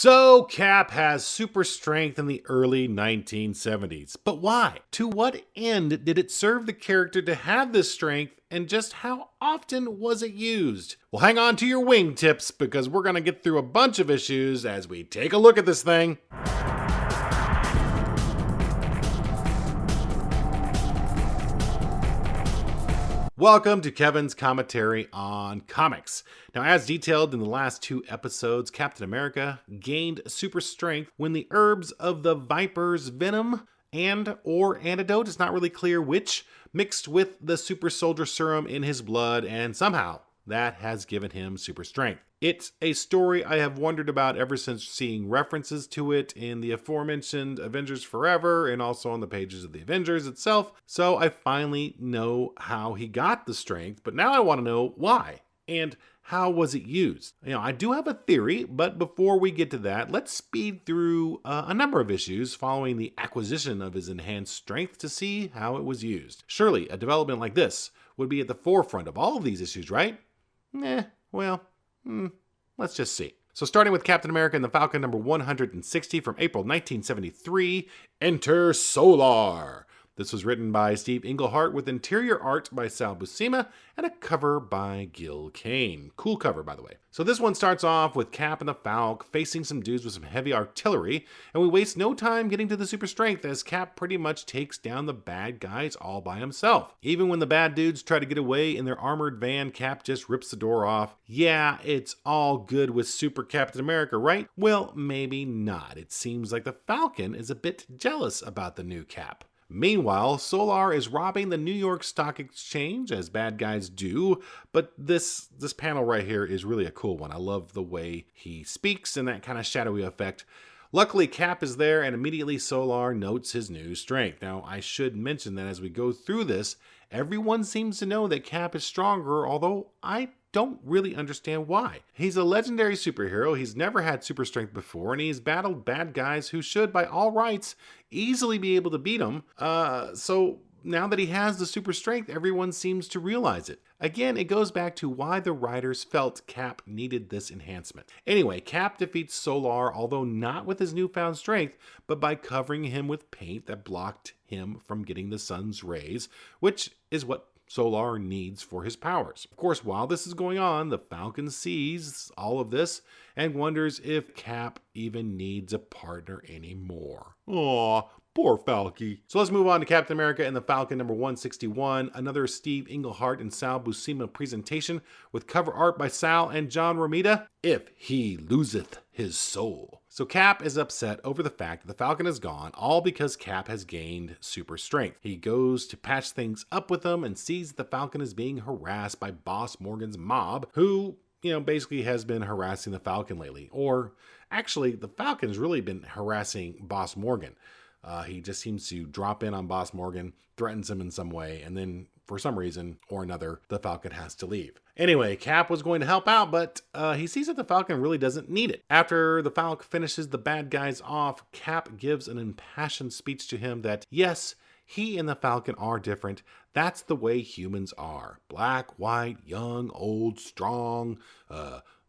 So, Cap has super strength in the early 1970s. But why? To what end did it serve the character to have this strength, and just how often was it used? Well, hang on to your wingtips because we're going to get through a bunch of issues as we take a look at this thing. Welcome to Kevin's commentary on comics. Now, as detailed in the last two episodes, Captain America gained super strength when the herbs of the Viper's venom or antidote, it's not really clear which, mixed with the super soldier serum in his blood, and somehow that has given him super strength. It's a story I have wondered about ever since seeing references to it in the aforementioned Avengers Forever and also on the pages of the Avengers itself, so I finally know how he got the strength, but now I want to know why and how was it used. I do have a theory, but before we get to that, let's speed through a number of issues following the acquisition of his enhanced strength to see how it was used. Surely a development like this would be at the forefront of all of these issues, right? Let's just see. So starting with Captain America and the Falcon number 160 from April 1973, enter Solar. This was written by Steve Englehart with interior art by Sal Buscema and a cover by Gil Kane. Cool cover, by the way. So this one starts off with Cap and the Falcon facing some dudes with some heavy artillery, and we waste no time getting to the super strength as Cap pretty much takes down the bad guys all by himself. Even when the bad dudes try to get away in their armored van, Cap just rips the door off. Yeah, it's all good with Super Captain America, right? Well, maybe not. It seems like the Falcon is a bit jealous about the new Cap. Meanwhile, Solar is robbing the New York Stock Exchange, as bad guys do, but this panel right here is really a cool one. I love the way he speaks and that kind of shadowy effect. Luckily, Cap is there, and immediately Solar notes his new strength. Now, I should mention that as we go through this, everyone seems to know that Cap is stronger, although I don't really understand why. He's a legendary superhero, he's never had super strength before, and he's battled bad guys who should, by all rights, easily be able to beat him. So now that he has the super strength, everyone seems to realize it. Again, it goes back to why the writers felt Cap needed this enhancement. Anyway, Cap defeats Solar, although not with his newfound strength, but by covering him with paint that blocked him from getting the sun's rays, which is what Solar needs for his powers. Of course, while this is going on, the Falcon sees all of this and wonders if Cap even needs a partner anymore. Aw, poor Falky. So let's move on to Captain America and the Falcon number 161, another Steve Englehart and Sal Buscema presentation with cover art by Sal and John Romita, If He Loseth His Soul. So Cap is upset over the fact that the Falcon is gone, all because Cap has gained super strength. He goes to patch things up with them and sees that the Falcon is being harassed by Boss Morgan's mob, who, basically has been harassing the Falcon lately. Or actually, the Falcon's really been harassing Boss Morgan. He just seems to drop in on Boss Morgan, threatens him in some way, and then for some reason or another, the Falcon has to leave. Anyway, Cap was going to help out, but he sees that the Falcon really doesn't need it. After the Falcon finishes the bad guys off, Cap gives an impassioned speech to him that, yes, he and the Falcon are different. That's the way humans are. Black, white, young, old, strong,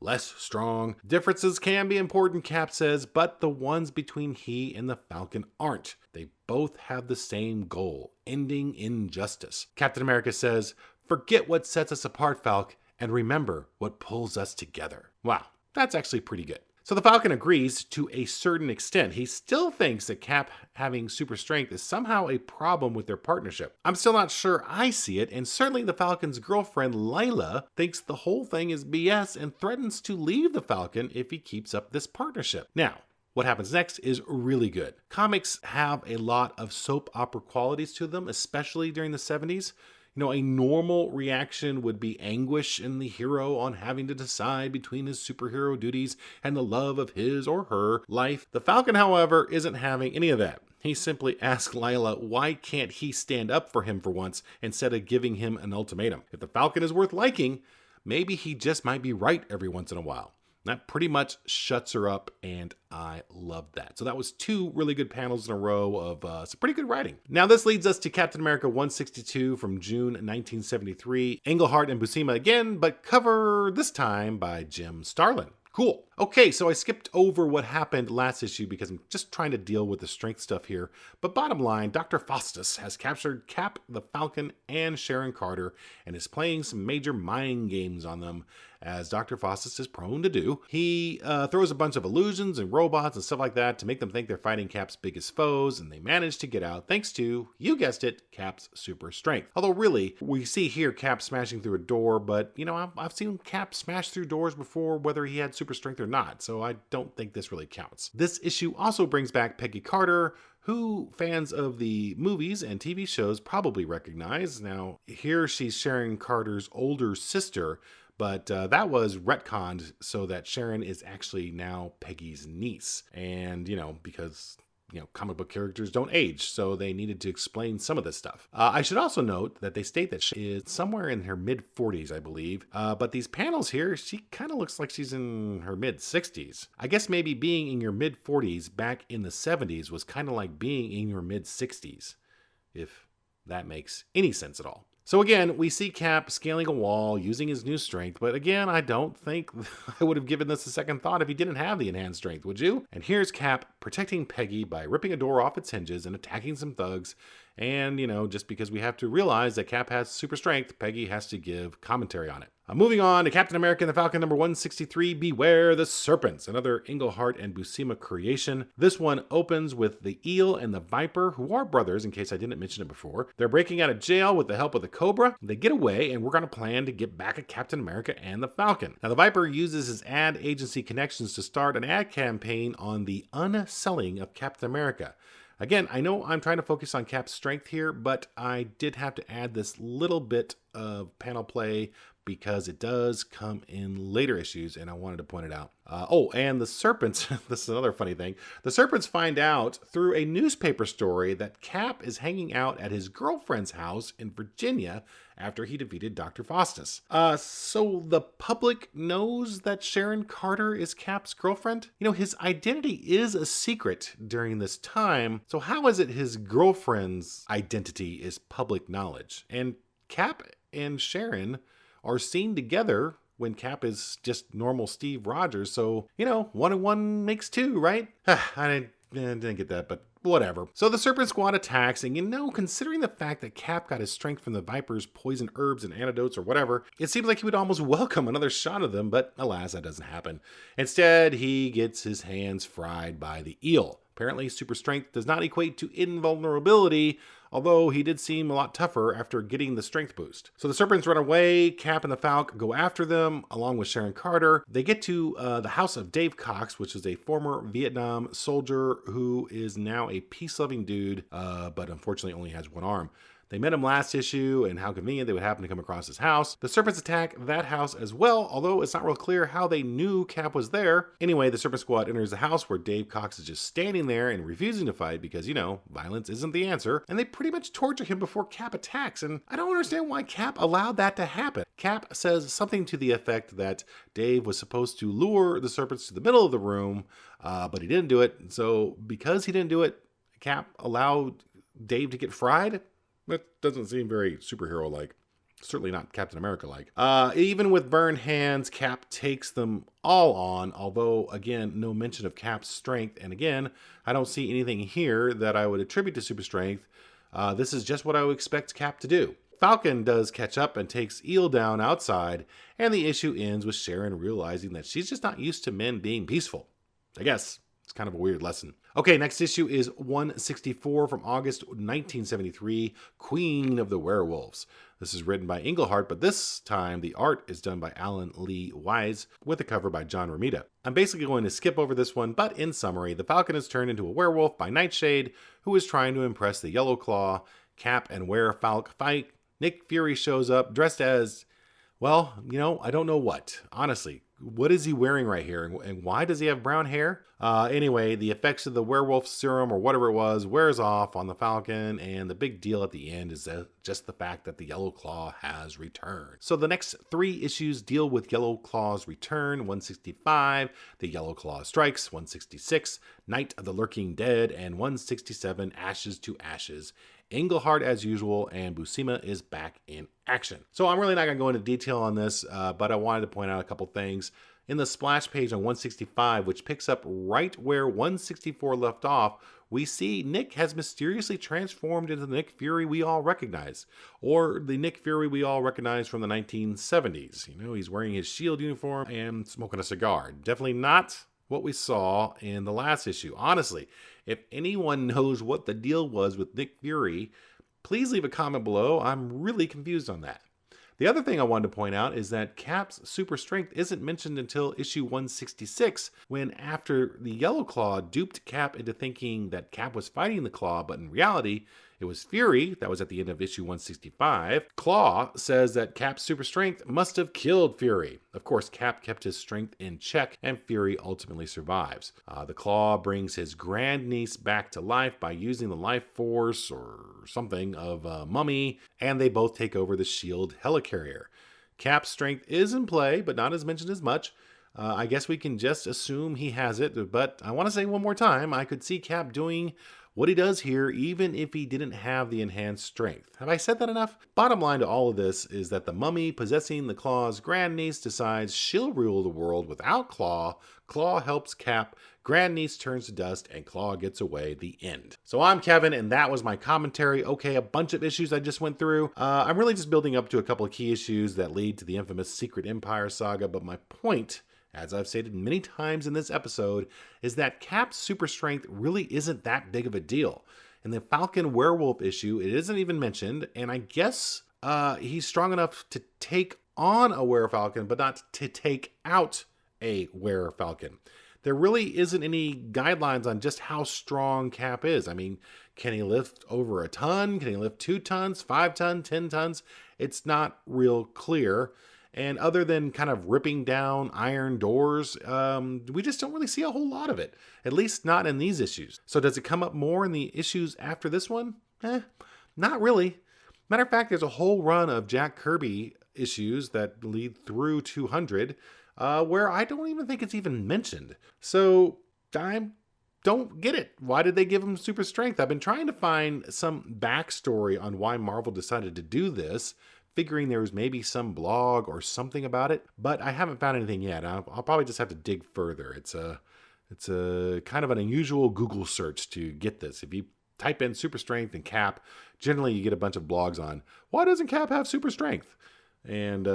less strong. Differences can be important, Cap says, but the ones between he and the Falcon aren't. They both have the same goal, ending injustice. Captain America says, forget what sets us apart, Falc, and remember what pulls us together. Wow, that's actually pretty good. So the Falcon agrees to a certain extent. He still thinks that Cap having super strength is somehow a problem with their partnership. I'm still not sure I see it, and certainly the Falcon's girlfriend, Layla, thinks the whole thing is BS and threatens to leave the Falcon if he keeps up this partnership. Now, what happens next is really good. Comics have a lot of soap opera qualities to them, especially during the 70s. A normal reaction would be anguish in the hero on having to decide between his superhero duties and the love of his or her life. The Falcon, however, isn't having any of that. He simply asks Layla why can't he stand up for him for once instead of giving him an ultimatum. If the Falcon is worth liking, maybe he just might be right every once in a while. That pretty much shuts her up, and I love that. So that was two really good panels in a row of some pretty good writing. Now this leads us to Captain America 162 from June 1973. Englehart and Buscema again, but cover this time by Jim Starlin. Cool. Okay, so I skipped over what happened last issue because I'm just trying to deal with the strength stuff here. But bottom line, Dr. Faustus has captured Cap, the Falcon, and Sharon Carter and is playing some major mind games on them, as Dr. Faustus is prone to do. He throws a bunch of illusions and robots and stuff like that to make them think they're fighting Cap's biggest foes, and they manage to get out thanks to, you guessed it, Cap's super strength. Although really, we see here Cap smashing through a door, but you know, I've seen Cap smash through doors before, whether he had super strength or not, so I don't think this really counts. This issue also brings back Peggy Carter, who fans of the movies and TV shows probably recognize. Now, here she's Sharon Carter's older sister, but that was retconned so that Sharon is actually now Peggy's niece. And, you know, because comic book characters don't age, so they needed to explain some of this stuff. I should also note that they state that she is somewhere in her mid-40s, I believe. But these panels here, she kind of looks like she's in her mid-60s. I guess maybe being in your mid-40s back in the 70s was kind of like being in your mid-60s, if that makes any sense at all. So again, we see Cap scaling a wall using his new strength, but again, I don't think I would have given this a second thought if he didn't have the enhanced strength, would you? And here's Cap protecting Peggy by ripping a door off its hinges and attacking some thugs. And, just because we have to realize that Cap has super strength, Peggy has to give commentary on it. Moving on to Captain America and the Falcon number 163, Beware the Serpents, another Englehart and Buscema creation. This one opens with the Eel and the Viper, who are brothers, in case I didn't mention it before. They're breaking out of jail with the help of the Cobra. They get away and work on a plan to get back at Captain America and the Falcon. Now, the Viper uses his ad agency connections to start an ad campaign on the unselling of Captain America. Again, I know I'm trying to focus on Cap's strength here, but I did have to add this little bit of panel play because it does come in later issues, and I wanted to point it out. And the Serpents, this is another funny thing. The Serpents find out through a newspaper story that Cap is hanging out at his girlfriend's house in Virginia after he defeated Dr. Faustus. So the public knows that Sharon Carter is Cap's girlfriend? His identity is a secret during this time, so how is it his girlfriend's identity is public knowledge? And Cap and Sharon are seen together when Cap is just normal Steve Rogers. So, 1 and 1 makes 2, right? I didn't get that, but whatever. So the Serpent Squad attacks, and considering the fact that Cap got his strength from the Viper's poison herbs and antidotes or whatever, it seems like he would almost welcome another shot of them, but alas, that doesn't happen. Instead, he gets his hands fried by the Eel. Apparently, super strength does not equate to invulnerability, although he did seem a lot tougher after getting the strength boost. So the Serpents run away, Cap and the Falcon go after them, along with Sharon Carter. They get to the house of Dave Cox, which is a former Vietnam soldier who is now a peace-loving dude, but unfortunately only has one arm. They met him last issue, and how convenient they would happen to come across his house. The Serpents attack that house as well, although it's not real clear how they knew Cap was there. Anyway, the Serpent Squad enters the house where Dave Cox is just standing there and refusing to fight because, violence isn't the answer, and they pretty much torture him before Cap attacks, and I don't understand why Cap allowed that to happen. Cap says something to the effect that Dave was supposed to lure the Serpents to the middle of the room, but he didn't do it, so because he didn't do it, Cap allowed Dave to get fried? That doesn't seem very superhero-like. Certainly not Captain America-like. Even with burned hands, Cap takes them all on, although, again, no mention of Cap's strength. And again, I don't see anything here that I would attribute to super strength. This is just what I would expect Cap to do. Falcon does catch up and takes Eel down outside, and the issue ends with Sharon realizing that she's just not used to men being peaceful. I guess. It's kind of a weird lesson. Okay, next issue is 164 from August 1973, Queen of the Werewolves. This is written by Englehart, but this time the art is done by Alan Lee Wise with a cover by John Romita. I'm basically going to skip over this one, but in summary, the Falcon is turned into a werewolf by Nightshade, who is trying to impress the Yellow Claw. Cap and Werefalk fight. Nick Fury shows up dressed as, well, I don't know what. Honestly, what is he wearing right here, and why does he have brown hair? Anyway, the effects of the werewolf serum or whatever it was wears off on the Falcon, and the big deal at the end is just the fact that the Yellow Claw has returned. So the next 3 issues deal with Yellow Claw's return. 165, The Yellow Claw Strikes. 166, Night of the Lurking Dead. And 167, Ashes to Ashes. Englehart as usual, and Buscema is back in action. So I'm really not going to go into detail on this, but I wanted to point out a couple things. In the splash page on 165, which picks up right where 164 left off, we see Nick has mysteriously transformed into the Nick Fury we all recognize, or the Nick Fury we all recognize from the 1970s. You know, he's wearing his SHIELD uniform and smoking a cigar. Definitely not what we saw in the last issue. Honestly, if anyone knows what the deal was with Nick Fury, please leave a comment below. I'm really confused on that. The other thing I wanted to point out is that Cap's super strength isn't mentioned until issue 166, when after the Yellow Claw duped Cap into thinking that Cap was fighting the Claw, but in reality, it was Fury. That was at the end of issue 165. Claw says that Cap's super strength must have killed Fury. Of course, Cap kept his strength in check, and Fury ultimately survives. The Claw brings his grandniece back to life by using the life force or something of Mummy, and they both take over the SHIELD helicarrier. Cap's strength is in play, but not as mentioned as much. I guess we can just assume he has it, but I want to say one more time, I could see Cap doing what he does here, even if he didn't have the enhanced strength. Have I said that enough? Bottom line to all of this is that the Mummy possessing the Claw's grandniece decides she'll rule the world without Claw. Claw helps Cap, grandniece turns to dust, and Claw gets away. The end. So I'm Kevin, and that was my commentary. Okay, a bunch of issues I just went through. I'm really just building up to a couple of key issues that lead to the infamous Secret Empire saga, but my point, as I've stated many times in this episode, is that Cap's super strength really isn't that big of a deal. In the Falcon werewolf issue, it isn't even mentioned, and I guess he's strong enough to take on a werefalcon, but not to take out a werefalcon. There really isn't any guidelines on just how strong Cap is. I mean, can he lift over a ton? Can he lift 2 tons, 5 tons, 10 tons? It's not real clear. And other than kind of ripping down iron doors, we just don't really see a whole lot of it, at least not in these issues. So does it come up more in the issues after this one? Not really. Matter of fact, there's a whole run of Jack Kirby issues that lead through 200, where I don't even think it's even mentioned. So I don't get it. Why did they give him super strength? I've been trying to find some backstory on why Marvel decided to do this, figuring there was maybe some blog or something about it, but I haven't found anything yet. I'll probably just have to dig further. It's a kind of an unusual Google search to get this. If you type in super strength and Cap, generally you get a bunch of blogs on why doesn't Cap have super strength, and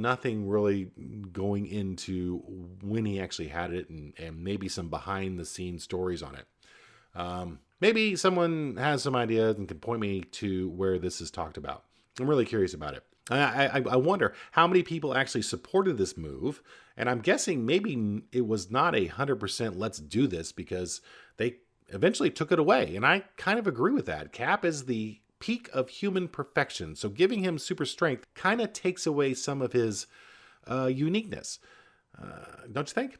nothing really going into when he actually had it, and maybe some behind the scenes stories on it. Maybe someone has some ideas and can point me to where this is talked about. I'm really curious about it. I wonder how many people actually supported this move, and I'm guessing maybe it was not 100% let's do this, because they eventually took it away, and I kind of agree with that. Cap is the peak of human perfection, so giving him super strength kind of takes away some of his uniqueness. Don't you think?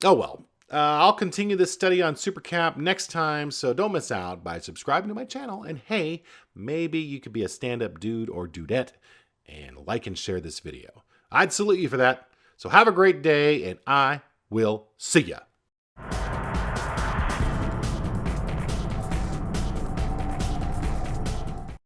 Oh well. I'll continue this study on Super Cap next time, so don't miss out by subscribing to my channel. And hey, maybe you could be a stand-up dude or dudette and like and share this video. I'd salute you for that. So have a great day, and I will see ya.